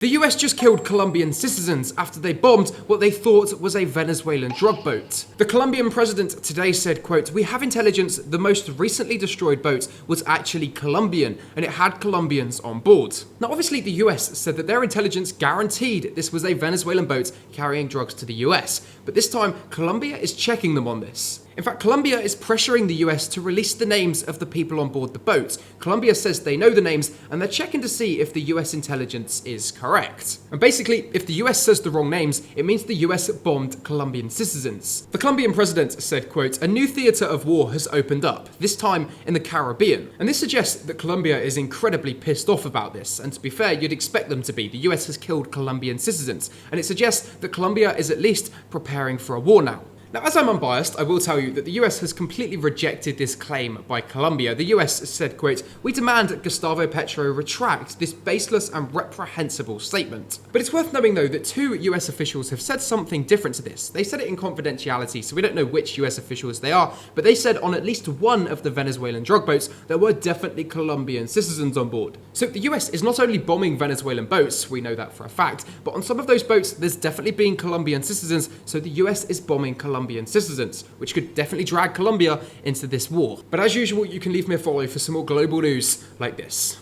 The US just killed Colombian citizens after they bombed what they thought was a Venezuelan drug boat. The Colombian president today said, quote, "We have intelligence the most recently destroyed boat was actually Colombian and it had Colombians on board." Now obviously the US said that their intelligence guaranteed this was a Venezuelan boat carrying drugs to the US, but this time Colombia is checking them on this. In fact, Colombia is pressuring the US to release the names of the people on board the boat. Colombia says they know the names and they're checking to see if the US intelligence is correct. And basically, if the US says the wrong names, it means the US bombed Colombian citizens. The Colombian president said, quote, "A new theatre of war has opened up, this time in the Caribbean." And this suggests that Colombia is incredibly pissed off about this. And to be fair, you'd expect them to be. The US has killed Colombian citizens. And it suggests that Colombia is at least preparing for a war now. Now, as I'm unbiased, I will tell you that the US has completely rejected this claim by Colombia. The US said, quote, "We demand Gustavo Petro retract this baseless and reprehensible statement." But it's worth knowing, though, that two US officials have said something different to this. They said it in confidentiality, so we don't know which US officials they are, but they said on at least one of the Venezuelan drug boats, there were definitely Colombian citizens on board. So the US is not only bombing Venezuelan boats, we know that for a fact, but on some of those boats, there's definitely been Colombian citizens, so the US is bombing Colombian citizens, which could definitely drag Colombia into this war. But as usual, you can leave me a follow for some more global news like this.